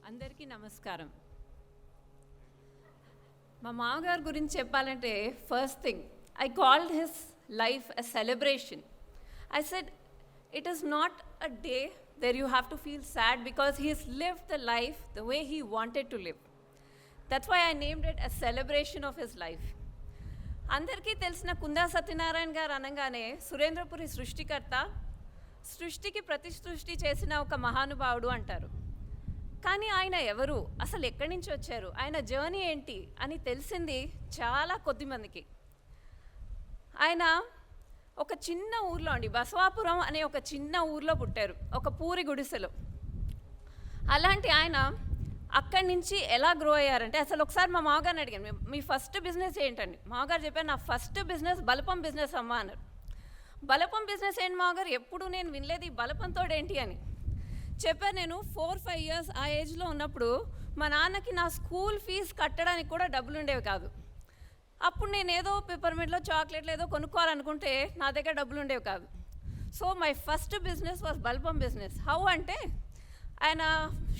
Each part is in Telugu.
అందరికీ నమస్కారం. మా మామగారి గురించి చెప్పాలంటే first thing I called his life a celebration. I said it is not a day there you have to feel sad because he has lived the life the way he wanted to live. That's why I named it a celebration of his life. అందరికీ తెలిసిన కుందా సత్యనారాయణ గారు అనగానే సురేంద్రపురి సృష్టికర్త, సృష్టికి ప్రతిసృష్టి చేసిన ఒక మహానుభావుడు అంటారు. కానీ ఆయన ఎవరు, అసలు ఎక్కడి నుంచి వచ్చారు, ఆయన జర్నీ ఏంటి అని తెలిసింది చాలా కొద్ది మందికి. ఆయన ఒక చిన్న ఊర్లో అండి, బసవాపురం అనే ఒక చిన్న ఊర్లో పుట్టారు, ఒక పూరి గుడిసెలో. అలాంటి ఆయన అక్కడి నుంచి ఎలా గ్రో అయ్యారంటే, అసలు ఒకసారి మా మామగారిని అడిగాను, మీ ఫస్ట్ బిజినెస్ ఏంటండి? మామగారు చెప్పారు, నా ఫస్ట్ బిజినెస్ బలపం బిజినెస్ అమ్మా అన్నారు. బలపం బిజినెస్ ఏంటి మామగారు, ఎప్పుడు నేను వినలేదు ఈ బలపంతో ఏంటి అని చెప్పారు. నేను 4-5 years ఆ ఏజ్లో ఉన్నప్పుడు మా నాన్నకి నా స్కూల్ ఫీజు కట్టడానికి కూడా డబ్బులు ఉండేవి కాదు. అప్పుడు నేను ఏదో పెప్పర్మెంట్లో చాక్లెట్లు ఏదో కొనుక్కోవాలనుకుంటే నా దగ్గర డబ్బులు ఉండేవి కాదు. So my first business was బల్బం బిజినెస్. హౌ అంటే ఆయన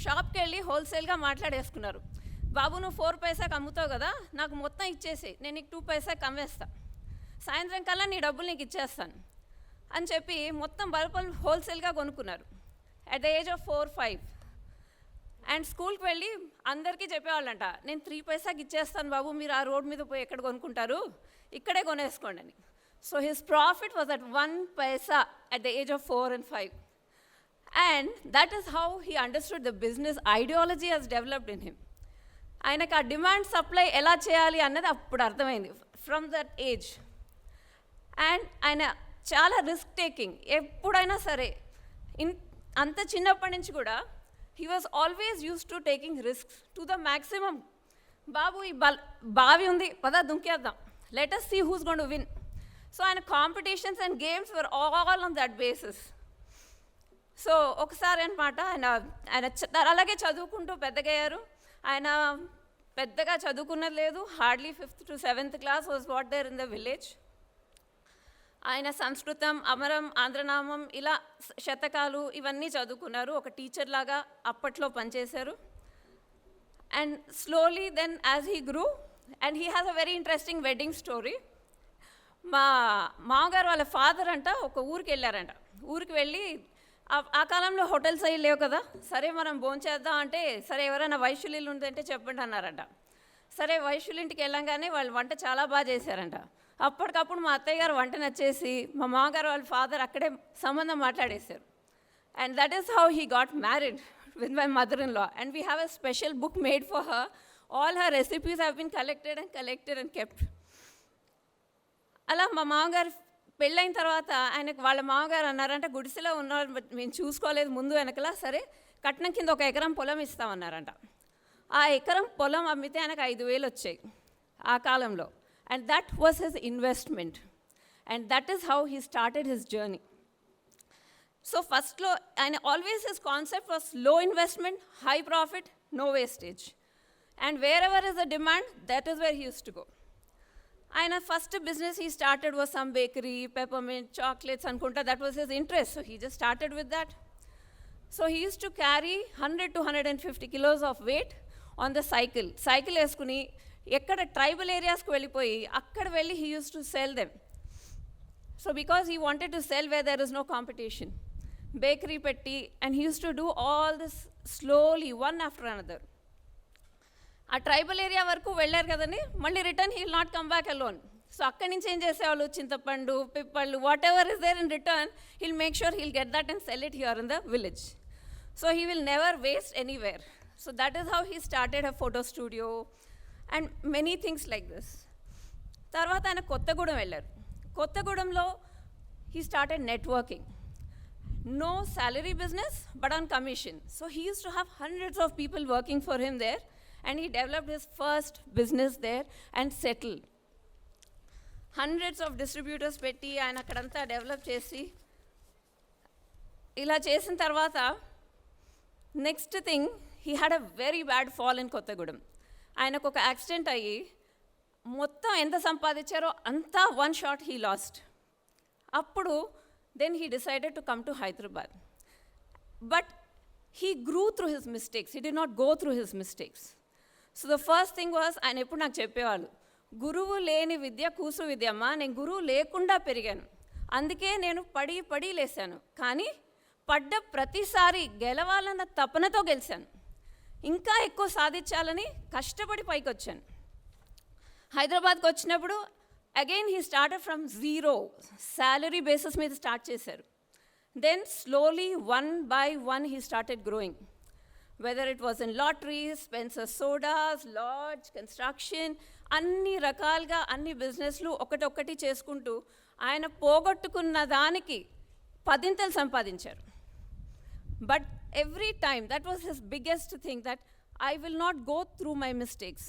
షాప్కి వెళ్ళి హోల్సేల్గా మాట్లాడేసుకున్నారు. బాబు నువ్వు 4 పైసాకి అమ్ముతావు కదా, నాకు మొత్తం ఇచ్చేసి నేను నీకు 2 పైసాకి అమ్మేస్తా, సాయంత్రం కల్లా నీ డబ్బులు నీకు ఇచ్చేస్తాను అని చెప్పి మొత్తం బల్బం హోల్సేల్గా కొనుక్కున్నారు at the age of 4-5. And స్కూల్కి వెళ్ళి అందరికీ చెప్పేవాళ్ళంట, నేను 3 పైసాకి ఇచ్చేస్తాను బాబు, మీరు ఆ రోడ్ మీద పోయి ఎక్కడ కొనుక్కుంటారు, ఇక్కడే కొనేసుకోండి అని. So his profit was at 1 paisa at the age of 4 and 5. And that is how he understood the business ideology has developed in him. ఆయనకు ఆ డిమాండ్ సప్లై ఎలా చేయాలి అన్నది అప్పుడు అర్థమైంది ఫ్రమ్ దట్ ఏజ్. అండ్ ఆయన చాలా రిస్క్ టేకింగ్. ఎప్పుడైనా సరే అంత చిన్నప్పటి నుంచి కూడా he was always use to taking risks to the maximum. బాబు ఈ బావి ఉంది, పద దుంకేద్దాం, let us see who's going to win. So ఆయన competitions and games were all on that basis. So ఒకసారి అనమాట ఆయన అలాగే చదువుకుంటూ పెద్దగయ్యారు. ఆయన పెద్దగా చదువుకున్నది లేదు, hardly 5th to 7th class was what there in the village. ఆయన సంస్కృతం, అమరం, ఆంధ్రనామం ఇలా శతకాలు ఇవన్నీ చదువుకున్నారు. ఒక టీచర్ లాగా అప్పట్లో పనిచేశారు. And slowly then as he grew and he has a very interesting wedding story. మా మామగారు వాళ్ళ ఫాదర్ అంట ఒక ఊరికి వెళ్ళారంట. ఊరికి వెళ్ళి ఆ కాలంలో హోటల్స్ అయ్యి లేవు కదా, సరే మనం భోంచేద్దాం అంటే, సరే ఎవరైనా వైశ్యులు ఉందంటే చెప్పండి అన్నారంట. సరే వైశ్యులింటికి వెళ్ళంగానే వాళ్ళు వంట చాలా బాగా చేశారంట. అప్పటికప్పుడు మా అత్తయ్య గారు వంట నచ్చేసి మా మామగారు వాళ్ళ ఫాదర్ అక్కడే సంబంధం మాట్లాడేశారు. And that is how he got married with my mother-in-law. And we have a special book made for her. All her recipes have been collected and kept. అలా మా మామగారు పెళ్ళైన తర్వాత ఆయనకు వాళ్ళ మామగారు అన్నారంట, గుడిసెలో ఉన్న మేము చూసుకోలేదు ముందు వెనకలా, సరే కట్నం కింద 1 ఎకరం పొలం ఇస్తామన్నారంట. ఆ ఎకరం పొలం అమ్మితే ఆయనకు 5,000 వచ్చాయి ఆ కాలంలో. And that was his investment. And that is how he started his journey. So first and always his concept was low investment, high profit, no wastage. And wherever is the demand, that is where he used to go. And first business he started was some bakery, peppermint, chocolates, and that was his interest. So he just started with that. So he used to carry 100 to 150 kilos of weight on the cycle. Cycle eskuni ఎక్కడ ట్రైబల్ ఏరియాస్కి వెళ్ళిపోయి అక్కడ వెళ్ళి he use to sell them. So because he wanted to sell where there is no competition, bakery పెట్టి and he use to do all this slowly one after another. ఆ ట్రైబల్ ఏరియా వరకు వెళ్ళారు కదండి, మళ్ళీ return he will not come back alone. So అక్కడి నుంచి ఏం చేసేవాళ్ళు, చింతపండు, పిప్పళ్ళు, whatever is there in return he'll make sure he'll get that and sell it here in the village. So he will never waste anywhere. So that is how he started a photo studio and many things like this. తర్వాత ఆయన కొత్తగూడెం వెళ్ళారు. కొత్తగూడెంలో he started networking. No salary business but on commission. So he use to have hundreds of people working for him there and he developed his first business there and settle. Hundreds of distributors పెట్టి ఆయన అక్కడంతా డెవలప్ చేసి ఇలా చేసిన తర్వాత next thing, he had a very bad fall in Kothagudem. ఆయనకు ఒక యాక్సిడెంట్ అయ్యి మొత్తం ఎంత సంపాదించారో అంతా 1 shot హీ లాస్ట్. అప్పుడు then he decided to come to Hyderabad. But he grew through his mistakes. He did not go through his mistakes. So the first thing was, ఆయన ఎప్పుడు నాకు చెప్పేవాళ్ళు, గురువు లేని విద్య కూసు విద్య అమ్మా. నేను గురువు లేకుండా పెరిగాను, అందుకే నేను పడి లేసాను. కానీ పడ్డ ప్రతిసారి గెలవాలన్న తపనతో గెలిచాను, ఇంకా ఎక్కువ సాధించాలని కష్టపడి పైకి వచ్చాను. హైదరాబాద్కి వచ్చినప్పుడు again he started from zero, salary basis మీద స్టార్ట్ చేశారు. Then slowly, one by one, he started growing. Whether it was in lotteries, Spencer Sodas, lodge, construction, అన్ని రకాలుగా అన్ని బిజినెస్లు ఒకటి చేసుకుంటూ ఆయన పోగొట్టుకున్న దానికి 10 ఇంతలు సంపాదించారు. But every time that was his biggest thing, that I will not go through my mistakes.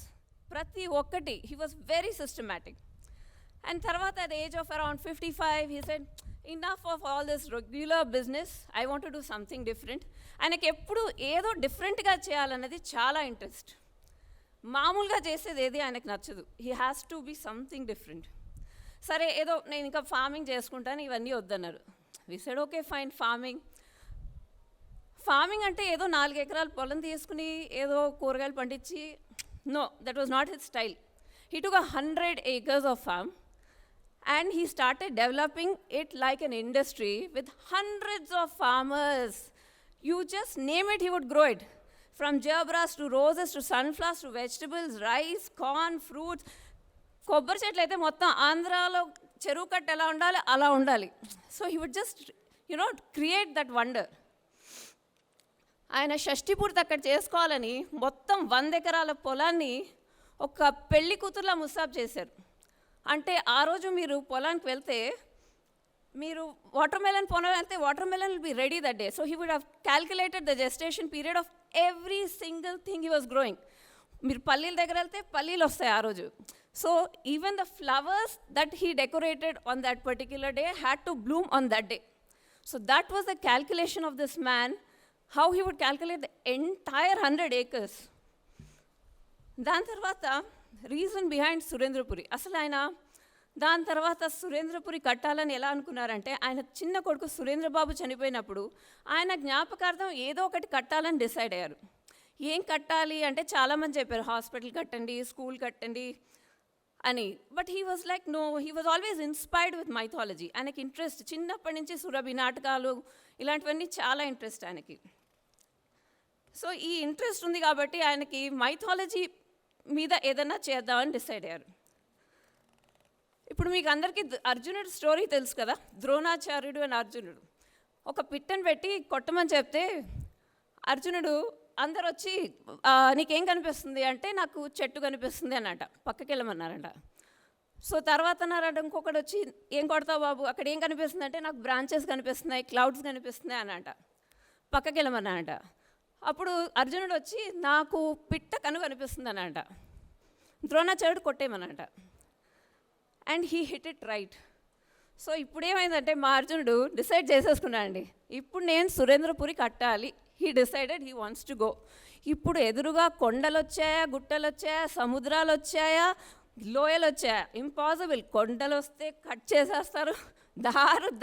ప్రతి ఒక్కటి he was very systematic. And తర్వాత at age of around 55 he said, enough of all this regular business, I want to do something different. ఆయనకి ఎప్పుడు ఏదో డిఫరెంట్గా చేయాలన్నది చాలా ఇంట్రెస్ట్. మామూలుగా చేసేది ఏది ఆయనకు నచ్చదు. He has to be something different. సరే ఏదో నేను ఇంకా ఫార్మింగ్ చేసుకుంటాను, ఇవన్నీ వద్దన్నారు. We said okay fine, farming అంటే ఏదో 4 ఎకరాల పొలం తీసుకుని ఏదో కూరగాయలు పండించి, no, that was not his style. He took 100 acres of farm and he started developing it like an industry with hundreds of farmers. You just name it, he would grow it. From gerbras to roses to sunflowers to vegetables, rice, corn, fruits. కొబ్బరి చెట్లు అయితే మొత్తం ఆంధ్రాలో చెరువు కట్ట ఎలా ఉండాలి అలా ఉండాలి. So he would just create that wonder. ఆయన షష్ఠి పూర్తి అక్కడ చేసుకోవాలని మొత్తం 100 ఎకరాల పొలాన్ని ఒక పెళ్లి కూతుర్లా ముస్తాబ్ చేశారు. అంటే ఆ రోజు మీరు పొలానికి వెళ్తే, మీరు వాటర్ మెలన్ పొలం వెళ్తే water melon will be ready that day. So he would have calculated the gestation period of every single thing he was growing. మీరు పల్లీల దగ్గర వెళ్తే పల్లీలు వస్తాయి ఆ రోజు. So even the flowers that he decorated on that particular day had to bloom on that day. So that was the calculation of this man, how he would calculate the entire 100 acres. దాని తర్వాత రీజన్ బిహైండ్ సురేంద్రపురి. అసలు ఆయన దాని తర్వాత సురేంద్రపురి కట్టాలని ఎలా అనుకున్నారంటే, ఆయన చిన్న కొడుకు సురేంద్రబాబు చనిపోయినప్పుడు ఆయన జ్ఞాపకార్థం ఏదో ఒకటి కట్టాలని డిసైడ్ అయ్యారు. ఏం కట్టాలి అంటే చాలామంది చెప్పారు, హాస్పిటల్ కట్టండి, స్కూల్ కట్టండి అని. But he was like no, he was always inspired with mythology. ఆయనకి ఇంట్రెస్ట్ చిన్నప్పటి నుంచి సురభి నాటకాలు ఇలాంటివన్నీ చాలా ఇంట్రెస్ట్ ఆయనకి. సో ఈ ఇంట్రెస్ట్ ఉంది కాబట్టి ఆయనకి మైథాలజీ మీద ఏదైనా చేద్దామని డిసైడ్ అయ్యారు. ఇప్పుడు మీకు అందరికీ అర్జునుడి స్టోరీ తెలుసు కదా. ద్రోణాచార్యుడు అని అర్జునుడు ఒక పిట్టను పెట్టి కొట్టమని చెప్తే, అర్జునుడు అందరు వచ్చి నీకేం కనిపిస్తుంది అంటే, నాకు చెట్టు కనిపిస్తుంది అన్నట. పక్కకి వెళ్ళమన్నారంట. సో తర్వాత అన్నారంట ఇంకొకటి వచ్చి, ఏం కొడతావు బాబు, అక్కడ ఏం కనిపిస్తుంది అంటే, నాకు బ్రాంచెస్ కనిపిస్తున్నాయి, క్లౌడ్స్ కనిపిస్తున్నాయి అన్నట. పక్కకి వెళ్ళమన్నారంట. అప్పుడు అర్జునుడు వచ్చి, నాకు పిట్ట కనిపిస్తుంది అన్నట. ద్రోణాచార్యుడు కొట్టేయమన్నట. And he hit it right. So ఇప్పుడు ఏమైందంటే, మా అర్జునుడు డిసైడ్ చేసేసుకున్నాడండి, ఇప్పుడు నేను సురేంద్రపురి కట్టాలి. He decided he wants to go. ఇప్పుడు ఎదురుగా కొండలు వచ్చాయా, గుట్టలు వచ్చాయా, సముద్రాలు వచ్చాయా, లోయలు వచ్చాయా? ఇంపాసిబుల్. కొండలు వస్తే కట్ చేసేస్తారు,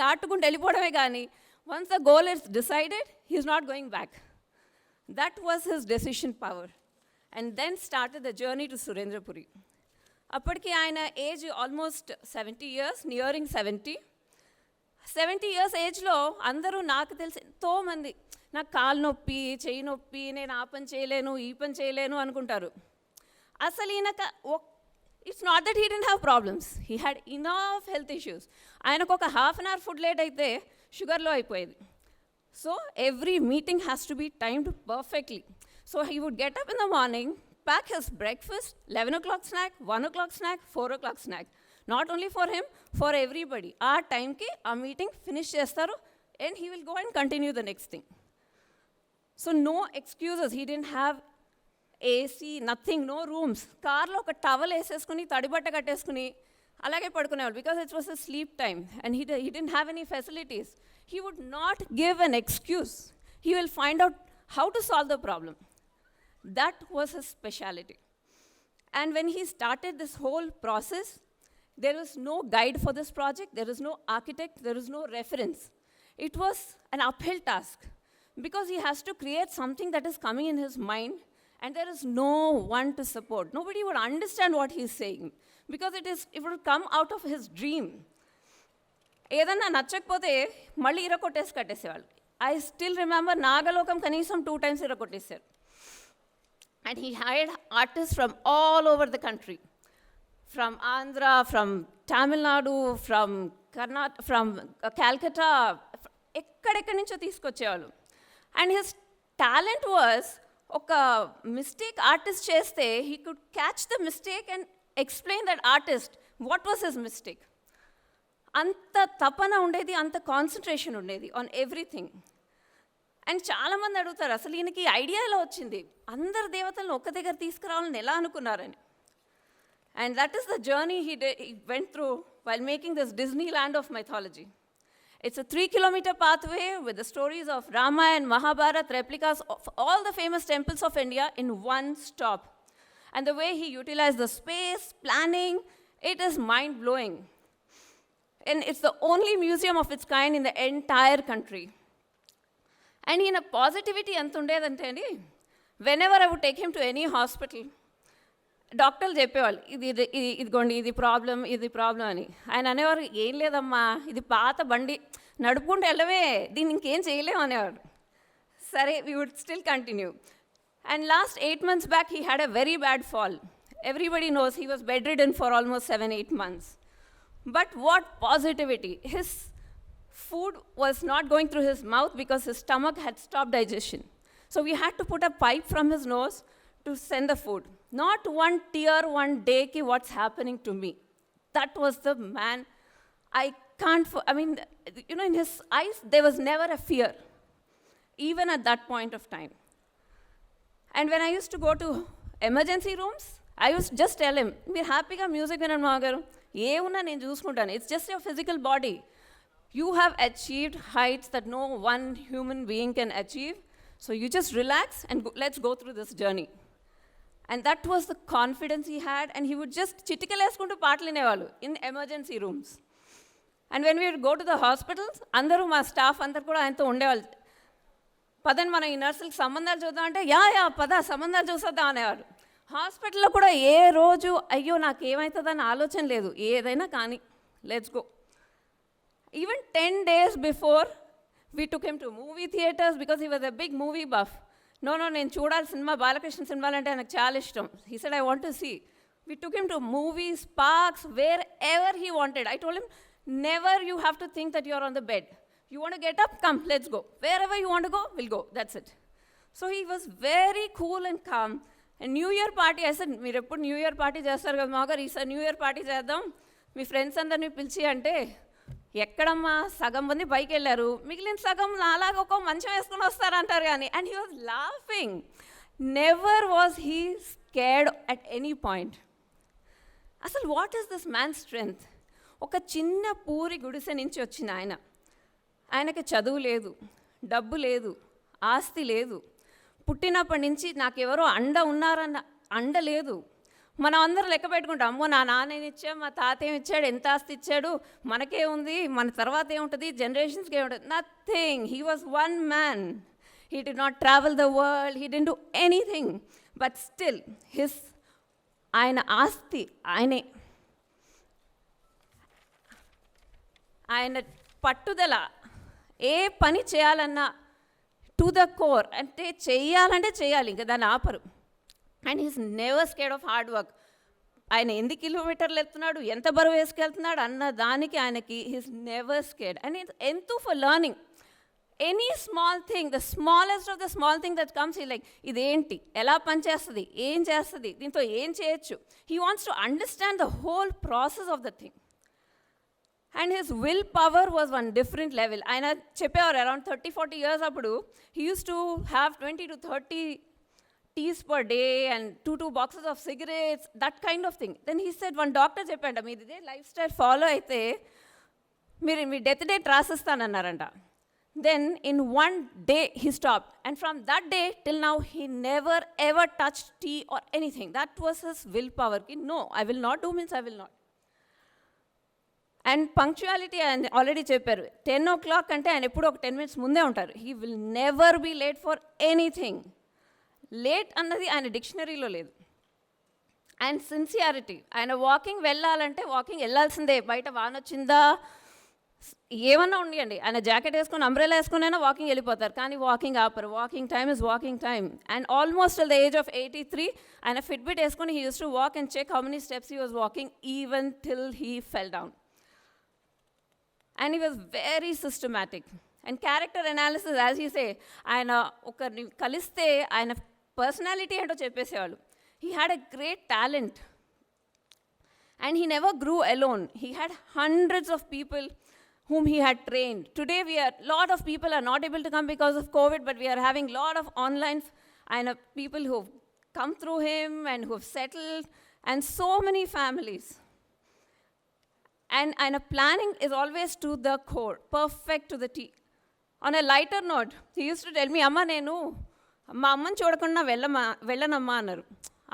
దాటుకుంటూ వెళ్ళిపోవడమే. కానీ once the goal is decided, he is not going back. That was his decision power. And then started the journey to Surendrapuri. అప్పటికి ఆయన age almost 70 years, nearing 70 years ఏజ్లో అందరూ నాకు తెలిసి ఎంతోమంది నాకు కాలు నొప్పి, చెయ్యి నొప్పి, నేను ఆ పని చేయలేను, ఈ పని చేయలేను అనుకుంటారు. అసలు ఈయనక it's not that he didn't have problems, he had enough health issues. ఆయనకు ఒక 1/2 hour ఫుడ్ లేట్ అయితే షుగర్లో అయిపోయేది. So every meeting has to be timed perfectly. So he would get up in the morning, pack his breakfast, 11 o'clock snack, 1 o'clock snack, 4 o'clock snack. Not only for him, for everybody. Our time ki a meeting finish chestaru and he will go and continue the next thing. So no excuses. He didn't have AC, nothing, no rooms. Car lo oka towel eseskuni, tadibatta katteskuni alage padukunevaru because it was his sleep time and he didn't have any facilities. He would not give an excuse. He will find out how to solve the problem. That was his specialty. And when he started this whole process, there was no guide for this project, there is no architect, there is no reference. It was an uphill task. because he has to create something that is coming in his mind, and there is no one to support. Nobody would understand what he's saying, because it would come out of his dream. ఏదన్నా నచ్చకపోతే మళ్ళీ ఇరకొట్టేసి కట్టేసేవాళ్ళు. ఐ స్టిల్ రిమెంబర్ నాగలోకం కనీసం 2 times ఇరకొట్టేశారు. And he hired artists from all over the country, from Andhra, from Tamil Nadu, from Calcutta, ఎక్కడెక్కడి నుంచో తీసుకొచ్చేవాళ్ళు. అండ్ హిస్ టాలెంట్ వాజ్, ఒక మిస్టేక్ ఆర్టిస్ట్ చేస్తే he could catch the mistake and explain that artist what was his mistake. అంత తపన ఉండేది, అంత కాన్సన్ట్రేషన్ ఉండేది ఆన్ ఎవ్రీథింగ్. అండ్ చాలామంది అడుగుతారు, అసలు ఈయనకి ఐడియా ఎలా వచ్చింది, అందరు దేవతలను ఒక్క దగ్గర తీసుకురావాలని ఎలా అనుకున్నారని. And that is the journey he went through while making this Disneyland of mythology. It's a 3-kilometer pathway with the stories of Ramayana and Mahabharata, replicas of all the famous temples of India in one stop. And the way he utilized the space, planning, it is mind-blowing. And it's the only museum of its kind in the entire country. And in a positivity ఎంత ఉండేదంటే అండి, whenever I would take him to any hospital, డాక్టర్లు చెప్పేవాళ్ళు, ఇదిగోండి ఇది ప్రాబ్లం అని. ఆయన అనేవారు, ఏం లేదమ్మా, ఇది పాత బండి, నడుపుకుంటూ వెళ్ళవే, దీన్ని ఇంకేం చేయలేము అనేవారు. సరే, we would still continue. And last 8 months back, he had a very bad fall. Everybody knows he was bedridden for almost 7-8 months. But what positivity! His food was not going through his mouth because his stomach had stopped digestion. So we had to put a pipe from his nose to send the food. Not one tear, one day, ki what's happening to me. That was the man. In his eyes, there was never a fear, even at that point of time. And when I used to go to emergency rooms, I used to just tell him, మీరు హ్యాపీగా మ్యూజిక్ వినండి మాగారు, ఏమున్నా నేను చూసుకుంటాను, it's just your physical body. You have achieved heights that no one human being can achieve. So you just relax and let's go through this journey. And that was the confidence he had. And he would just చిటికలేసుకుంటూ పాటలు వినేవాళ్ళు in emergency rooms. And when we would go to the hospitals, అందరూ మా స్టాఫ్ అందరు కూడా ఆయనతో ఉండేవాళ్ళు. పదండి మనం ఈ నర్సులకు సంబంధాలు చూద్దాం అంటే, యా పద సంబంధాలు చూసేద్దాం అనేవారు. హాస్పిటల్లో కూడా ఏ రోజు అయ్యో నాకు ఏమవుతుందని ఆలోచన లేదు, ఏదైనా కానీ let's go. Even 10 days before, we took him to movie theaters because he was a big movie buff. No, నేను చూడాలి సినిమా, బాలకృష్ణ సినిమాలు అంటే నాకు చాలా ఇష్టం. He said, I want to see. We took him to movies, parks, wherever he wanted. I told him, never you have to think that you're on the bed. You want to get up? Come, let's go. Wherever you want to go, we'll go. That's it. So he was very cool and calm. And New Year party, I said, మీరు ఎప్పుడు న్యూ ఇయర్ పార్టీ చేస్తారు కదా మాగారు, ఈసారి న్యూ ఇయర్ పార్టీ చేద్దాం, మీ ఫ్రెండ్స్ అందరినీ పిలిచి అంటే, ఎక్కడమ్మా సగం మంది పైకి వెళ్ళారు, మిగిలిన సగం నాలాగా ఒక మంచం వేసుకుని వస్తారంటారు కానీ. And he was laughing. Never was he scared at any point. అసలు what is this man strength? ఒక చిన్న పూరి గుడిసె నుంచి వచ్చిన ఆయనకి చదువు లేదు, డబ్బు లేదు, ఆస్తి లేదు, పుట్టినప్పటి నుంచి నాకెవరో ఉన్నారన్న అండ లేదు. మనం అందరం లెక్క పెట్టుకుంటాం, అమ్మో నా నాన్న ఇచ్చాడు, మా తాత ఏమి ఇచ్చాడు, ఎంత ఆస్తి ఇచ్చాడు, మనకే ఉంది, మన తర్వాత ఏముంటుంది, జనరేషన్స్కి ఏముంటుంది, nothing. He was one man. He did not travel the world, he didn't do anything, but still ఆయన ఆస్తి ఆయనే. ఆయన పట్టుదల, ఏ పని చేయాలన్నా టు ద కోర్, అంటే చేయాలి, ఇంకా దాన్ని ఆపరు. And he's never scared of hard work. ఆయన ఎన్ని కిలోమీటర్లు వెళ్తున్నాడు, ఎంత బరువు వేసుకెళ్తున్నాడు అన్న దానికి ఆయనకి హీస్ నెవర్ స్కేర్డ్. అండ్ ఎంతో for learning any small thing, the smallest of the small thing that comes ఈ లైక్, ఇదేంటి, ఎలా పనిచేస్తుంది, ఏం చేస్తుంది, దీంతో ఏం చేయొచ్చు. He wants to understand the whole process of the thing. And his will power was one different level. ఆయన చెప్పేవారు అరౌండ్ 30-40 years అప్పుడు he use to have 20 to 30 teas per day and 2 boxes of cigarettes, that kind of thing. Then he said, one doctor చెప్పంట, మీరు ఇదే లైఫ్ స్టైల్ ఫాలో అయితే మీరు మీ డెత్ డేట్ రాసిస్తానన్నారంట. Then in one day he stopped, and from that day till now he never ever touched tea or anything. That was his willpower. No, I will not do means I will not. And punctuality ఆయన ఆల్రెడీ చెప్పారు, 10 o'clock అంటే ఆయన ఎప్పుడు ఒక 10 minutes ముందే ఉంటారు. He will never be late for anything. Late అన్నది ఆయన డిక్షనరీలో లేదు. అండ్ సిన్సియారిటీ, ఆయన వాకింగ్ వెళ్ళాలంటే వాకింగ్ వెళ్ళాల్సిందే, బయట వాన వచ్చిందా ఏమన్నా ఉండండి, ఆయన జాకెట్ వేసుకొని అంబ్రెలా వేసుకుని అయినా వాకింగ్ వెళ్ళిపోతారు, కానీ వాకింగ్ ఆపరు. Walking time is walking time. And almost at the age of 83 ఆయన ఫిట్బిట్ వేసుకొని he use to walk and check how many steps he was walking even till he fell down. And he was very systematic. And character analysis, as he say, ఆయన ఒకరిని కలిస్తే ఆయన పర్సనాలిటీ ఏంటో చెప్పేసేవాళ్ళు. He had a great talent. And he never grew alone. He had hundreds of people whom he had trained. Today, lot of people are not able to come because of COVID, but we are having lot of online people who have come through him and who have settled, and so many families. And planning is always to the core, perfect to the T. On a lighter note, he used to tell me, Amma, nenu మా అమ్మని చూడకుండా వెళ్ళనమ్మా అన్నారు.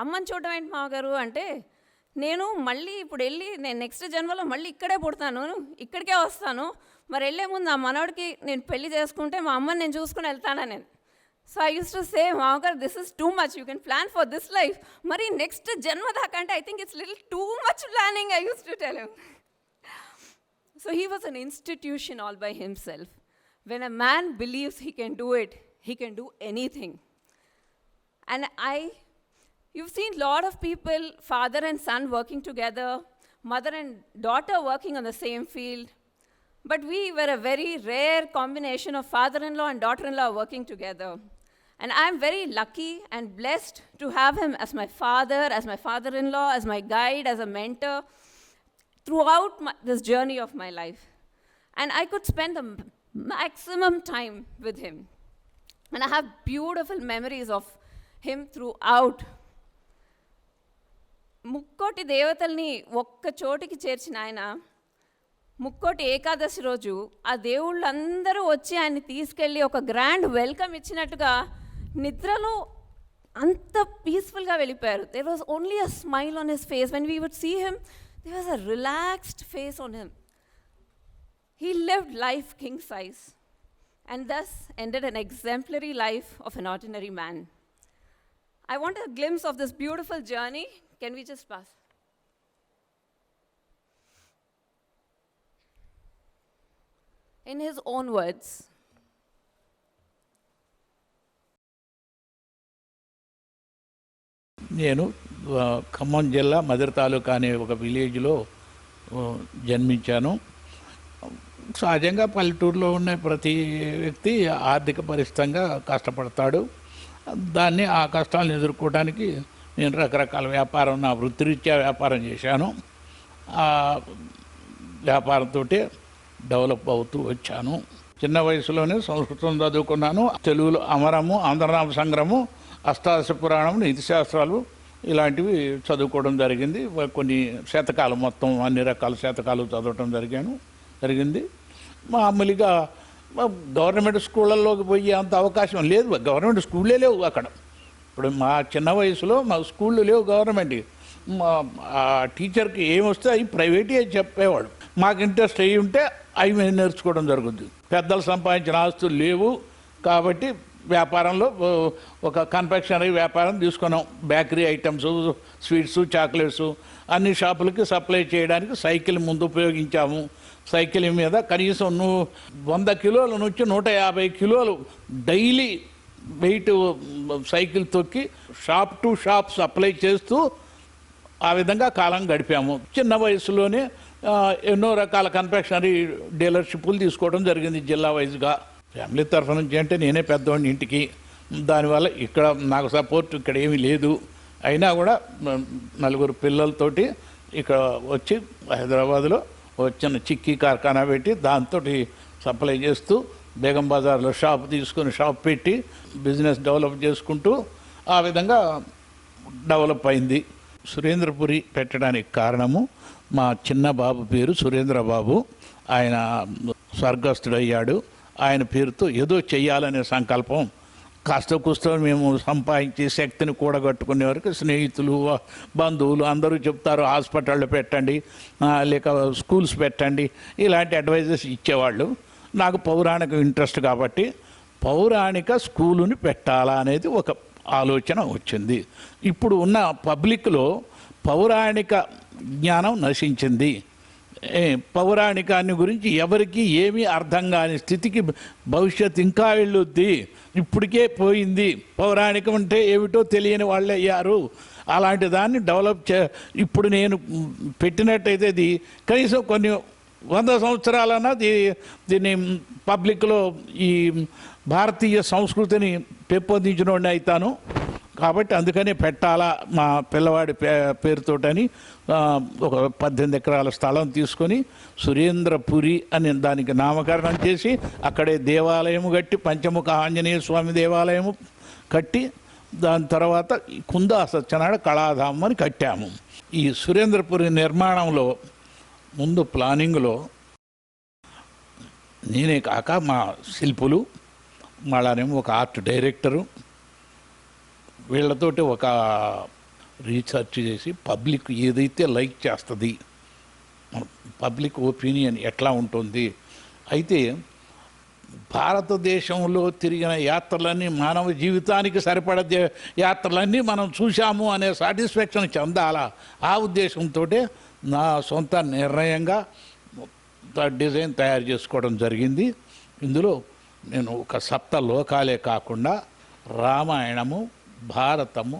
అమ్మని చూడడం ఏంటి మామగారు అంటే, నేను మళ్ళీ ఇప్పుడు వెళ్ళి నేను నెక్స్ట్ జన్మలో మళ్ళీ ఇక్కడే పుడతాను, ఇక్కడికే వస్తాను, మరి వెళ్ళే ముందు ఆ మనవడికి నేను పెళ్లి చేసుకుంటే మా అమ్మని నేను చూసుకుని వెళ్తానని నేను. So I use to say, మామగారు this is too much, you can plan for this life, మరి నెక్స్ట్ జన్మ దాకా అంటే I think it's little too much planning, I use to tell him. So he was an institution all by himself. When a man believes he can do it, he can do anything. And you've seen a lot of people, father and son working together, mother and daughter working on the same field. But we were a very rare combination of father-in-law and daughter-in-law working together. And I'm very lucky and blessed to have him as my father, as my father-in-law, as my guide, as a mentor, throughout this journey of my life. And I could spend the maximum time with him. And I have beautiful memories of him throughout. ముక్కోటి దేవతల్ని ఒక్క చోటికి చేర్చిన ఆయన, ముక్కోటి ఏకాదశి రోజు ఆ దేవుళ్ళందరూ వచ్చి ఆయన్ని తీసుకెళ్ళి ఒక గ్రాండ్ వెల్కమ్ ఇచ్చినట్టుగా నిద్రలో అంత పీస్ఫుల్గా వెళ్ళిపోయారు. There was only a smile on his face. When we would see him, there was a relaxed face on him. He lived life king size and thus ended an exemplary life of an ordinary man. I want a glimpse of this beautiful journey. Can we just pass? In his own words, నేను ఖమ్మం జిల్లా మదిర తాలూకా అనే ఒక విలేజ్లో జన్మించాను. సహజంగా పల్లెటూరులో ఉన్న ప్రతి వ్యక్తి ఆర్థిక పరిస్థితంగా కష్టపడతాడు. దాన్ని ఆ కష్టాలను ఎదుర్కోవడానికి నేను రకరకాల వ్యాపారం, నా వృత్తిరీత్యా వ్యాపారం చేశాను. ఆ వ్యాపారంతో డెవలప్ అవుతూ వచ్చాను. చిన్న వయసులోనే సంస్కృతం చదువుకున్నాను. తెలుగులో అమరము, ఆంధ్రనామ సంగ్రహము, అష్టాదశ పురాణం, నీతి శాస్త్రాలు ఇలాంటివి చదువుకోవడం జరిగింది. కొన్ని శతకాలు, మొత్తం అన్ని రకాల శతకాలు చదవటం జరిగింది. మామూలుగా గవర్నమెంట్ స్కూళ్ళల్లోకి పోయే అంత అవకాశం లేదు, గవర్నమెంట్ స్కూళ్ళే లేవు అక్కడ. ఇప్పుడు మా చిన్న వయసులో మా స్కూళ్ళు లేవు గవర్నమెంట్కి. ఆ టీచర్కి ఏమొస్తే అవి ప్రైవేటే చెప్పేవాడు. మాకు ఇంట్రెస్ట్ అయ్యి ఉంటే అవి మేము నేర్చుకోవడం జరుగుతుంది. పెద్దలు సంపాదించిన ఆస్తులు లేవు కాబట్టి వ్యాపారంలో ఒక కన్ఫెక్షనరీ వ్యాపారం తీసుకున్నాం. బేకరీ ఐటమ్స్, స్వీట్స్, చాక్లెట్స్ అన్ని షాపులకి సప్లై చేయడానికి సైకిల్ ముందు ఉపయోగించాము. సైకిల్ మీద కనీసం 100 కిలోల నుంచి 150 కిలోలు డైలీ వెయిట్ సైకిల్ తొక్కి షాప్ టు షాప్ సప్లై చేస్తూ ఆ విధంగా కాలం గడిపాము. చిన్న వయసులోనే ఎన్నో రకాల కన్ఫెక్షనరీ డీలర్షిప్లు తీసుకోవడం జరిగింది జిల్లా వైజ్గా. ఫ్యామిలీ తరఫు నుంచి అంటే నేనే పెద్దవాడిని ఇంటికి. దానివల్ల ఇక్కడ నాకు సపోర్ట్ ఇక్కడ ఏమీ లేదు. అయినా కూడా 4 పిల్లలతోటి ఇక్కడ వచ్చి హైదరాబాద్లో చిన్న చిక్కీ కార్ఖానా పెట్టి దాంతో సప్లై చేస్తూ బేగం బజార్లో షాప్ తీసుకుని షాప్ పెట్టి బిజినెస్ డెవలప్ చేసుకుంటూ ఆ విధంగా డెవలప్ అయింది. సురేంద్రపురి పెట్టడానికి కారణము మా చిన్న బాబు పేరు సురేంద్రబాబు. ఆయన స్వర్గస్థుడయ్యాడు. ఆయన పేరుతో ఏదో చెయ్యాలనే సంకల్పం కాస్త కూస్తో మేము సంపాదించి శక్తిని కూడగట్టుకునే వరకు స్నేహితులు బంధువులు అందరూ చెప్తారు హాస్పిటళ్ళు పెట్టండి, లేక స్కూల్స్ పెట్టండి, ఇలాంటి అడ్వైజెస్ ఇచ్చేవాళ్ళు. నాకు పౌరాణిక ఇంట్రెస్ట్ కాబట్టి పౌరాణిక స్కూలుని పెట్టాలా అనేది ఒక ఆలోచన వచ్చింది. ఇప్పుడు ఉన్న పబ్లిక్లో పౌరాణిక జ్ఞానం నశించింది. పౌరాణికాన్ని గురించి ఎవరికి ఏమీ అర్థం కాని స్థితికి భవిష్యత్ ఇంకా వెళ్ళొద్ది. ఇప్పటికే పోయింది. పౌరాణికం అంటే ఏమిటో తెలియని వాళ్ళే అయ్యారు. అలాంటి దాన్ని డెవలప్ ఇప్పుడు నేను పెట్టినట్టయితే ఇది కనీసం కొన్ని 100 సంవత్సరాలన్నా దీన్ని పబ్లిక్లో ఈ భారతీయ సంస్కృతిని పెంపొందించిన వాడిని అవుతాను. కాబట్టి అందుకనే పెట్టాలా మా పిల్లవాడి పేరుతోటని ఒక 18 ఎకరాల స్థలం తీసుకొని సురేంద్రపురి అని దానికి నామకరణం చేసి అక్కడే దేవాలయము కట్టి పంచముఖ ఆంజనేయ స్వామి దేవాలయము కట్టి దాని తర్వాత కుందా సత్యనారాయణ కళాధామం అని కట్టాము. ఈ సురేంద్రపురి నిర్మాణంలో ముందు ప్లానింగ్లో నేనే కాక మా శిల్పులు మళ్ళానేమో ఒక ఆర్ట్ డైరెక్టరు వీళ్ళతోటి ఒక రీసెర్చ్ చేసి పబ్లిక్ ఏదైతే లైక్ చేస్తుంది, పబ్లిక్ ఒపీనియన్ ఎట్లా ఉంటుంది. అయితే భారతదేశంలో తిరిగిన యాత్రలన్నీ మానవ జీవితానికి సరిపడే యాత్రలన్నీ మనం చూసాము అనే సాటిస్ఫాక్షన్ చెందాలా. ఆ ఉద్దేశంతో నా సొంత నిర్ణయంగా డిజైన్ తయారు చేసుకోవడం జరిగింది. ఇందులో నేను ఒక 7 లోకాలే కాకుండా రామాయణము, భారతము,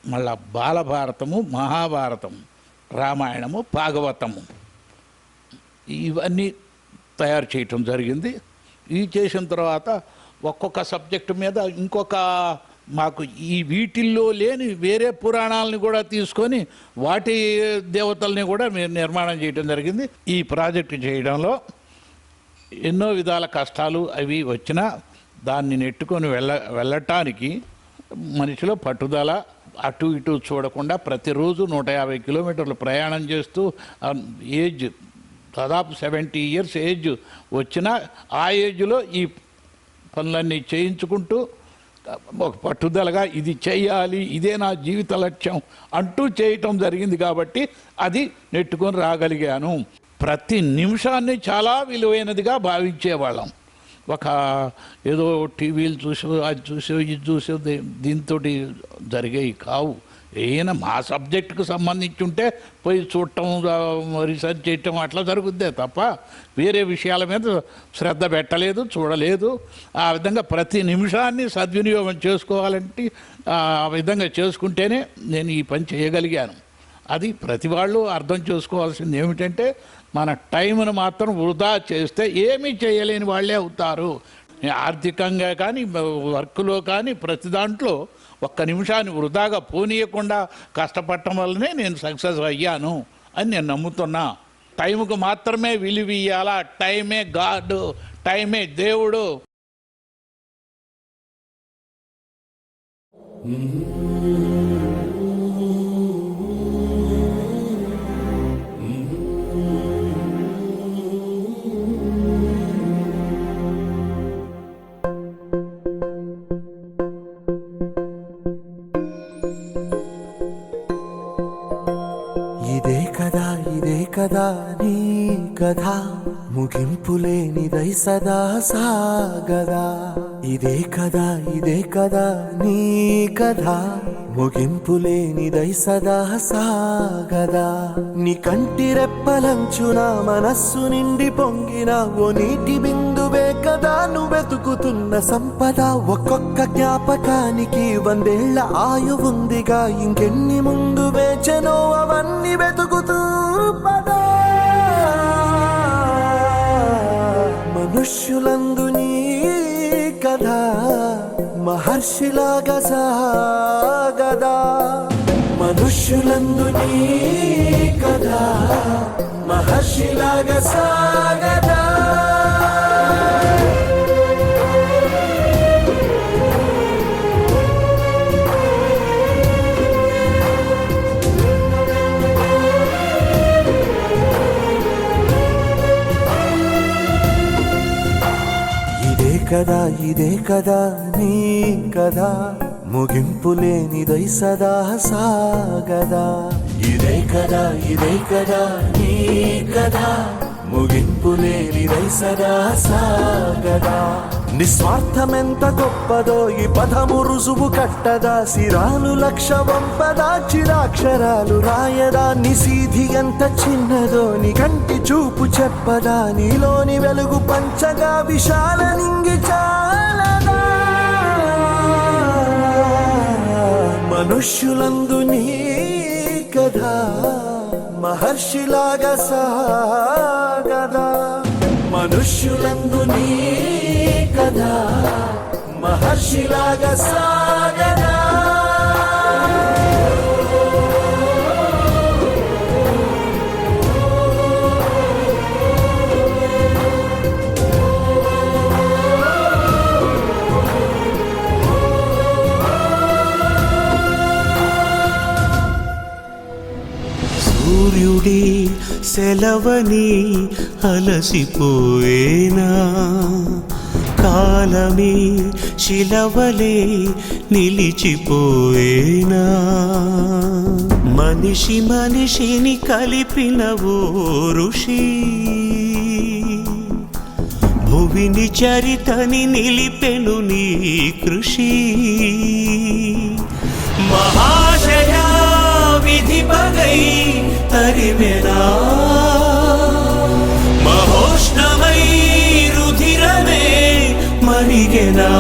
మళ్ళా బాలభారతము, మహాభారతము, రామాయణము, భాగవతము ఇవన్నీ తయారు చేయటం జరిగింది. ఇది చేసిన తర్వాత ఒక్కొక్క సబ్జెక్టు మీద ఇంకొక మాకు ఈ వీటిల్లో లేని వేరే పురాణాలని కూడా తీసుకొని వాటి దేవతల్ని కూడా మేము నిర్మాణం చేయడం జరిగింది. ఈ ప్రాజెక్టు చేయడంలో ఎన్నో విధాల కష్టాలు అవి వచ్చినా దాన్ని నెట్టుకొని వెళ్ళటానికి మనిషిలో పట్టుదల, అటు ఇటు చూడకుండా ప్రతిరోజు 150 కిలోమీటర్లు ప్రయాణం చేస్తూ ఏజ్ దాదాపు 70 ఇయర్స్ ఏజ్ వచ్చినా ఆ ఏజ్లో ఈ పనులన్నీ చేయించుకుంటూ ఒక పట్టుదలగా ఇది చేయాలి, ఇదే నా జీవిత లక్ష్యం అంటూ చేయటం జరిగింది. కాబట్టి అది నెట్టుకొని రాగలిగాను. ప్రతి నిమిషాన్ని చాలా విలువైనదిగా భావించేవాళ్ళం. ఒక ఏదో టీవీలు చూసో అది చూసో ఇది చూసో దీంతో జరిగేవి కావు. ఏమైనా మా సబ్జెక్టుకు సంబంధించి ఉంటే పోయి చూడటం, రీసెర్చ్ చేయటం అట్లా జరుగుద్దే తప్ప వేరే విషయాల మీద శ్రద్ధ పెట్టలేదు, చూడలేదు. ఆ విధంగా ప్రతి నిమిషాన్ని సద్వినియోగం చేసుకోవాలంటే ఆ విధంగా చేసుకుంటేనే నేను ఈ పని చేయగలిగాను. అది ప్రతి వాళ్ళు అర్థం చేసుకోవాల్సింది ఏమిటంటే మన టైంను మాత్రం వృధా చేస్తే ఏమీ చేయలేని వాళ్ళే అవుతారు. ఆర్థికంగా కానీ వర్క్లో కానీ ప్రతి దాంట్లో ఒక్క నిమిషాన్ని వృధాగా పోనీయకుండా కష్టపడటం వల్లనే నేను సక్సెస్ అయ్యాను అని నేను నమ్ముతున్నా. టైంకు మాత్రమే విలువ ఇయ్యాలా. టైమే గాడ్, టైమే దేవుడు. ఇదే కదా నీ కథ, ముగింపులేనిదై సదా సాగదా. ఇదే కదా నీ కథ, ముగింపులేనిదై సదా సాగదా. నీ కంటి రెప్పలంచున మనస్సు నిండి పొంగిన ఓ నీటి బిందువే కదా నువ్వెతుకుతున్న సంపద. ఒక్కొక్క జ్ఞాపకానికి 100 ఏళ్ల ఆయువుందిగా, ఇంకెన్ని ముందు వేచనో అవన్నీ వెతుకుతూ పదా. మనుష్యులందు నీ కథ మహర్షిలాగా సాగదా. మనుష్యులందు నీ కథ మహర్షిలాగా సాగదా. కదా ఇదే కదా నీ కదా ముగింపు లేనిదై సదా సాగదా ఇదే కదా నీ కదా ముగింపు లేనిదై సదా సాగదా నిస్వార్థమెంత గొప్పదో ఈ పదము రుజువు కట్టదా సిరాలు లక్ష వంపదా చిరాక్షరాలు రాయదా నిసీధి ఎంత చిన్నదో నీ కంటి చూపు చెప్పదా నీలోని వెలుగు పంచగా విశాల నింగి చాలదా మనుష్యులందు నీ కథ మహర్షిలాగా సాగదా మనుష్యులందు నీ కథ మహర్షిలాగా సాగదా సూర్యుడి సెలవని అలసిపోయేనా కాలమే శిలవలే నిలిచిపోయేనా మనిషి మనిషిని కలిపిన ఓ ఋషి భువిని చరితని నిలిపెను నీ కృషి మహాశయా విధి పగై తరిమెనా మహోష్ణమై రుధిరమే మరిగెనా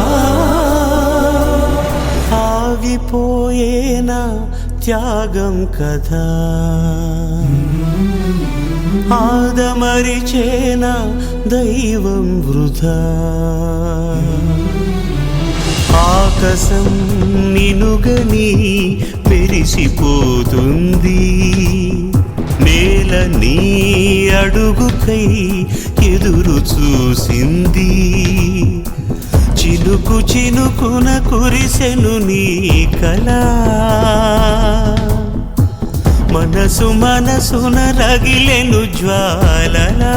ఆగిపోయేనా త్యాగం కదా ఆదమరిచేనా దైవం వృధా ఆకాశం నినుగని మెరిసిపోతుంది నేల నీ అడుగుకై ఎదురు చూసింది చినుకు చినుకున కురిసెను నీ కళ మనసు మనసున రగిలెను జ్వాలలా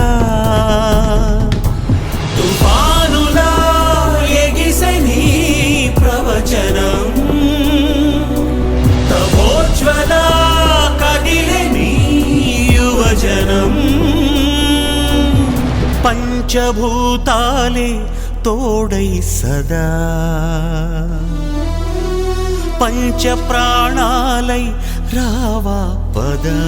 తుఫానులా ఎగిసెని ప్రవచనం తపోజ్వల కదిలెని యువజనం పంచభూతాలే తోడై సదా పంచ ప్రాణాలై రావా పదా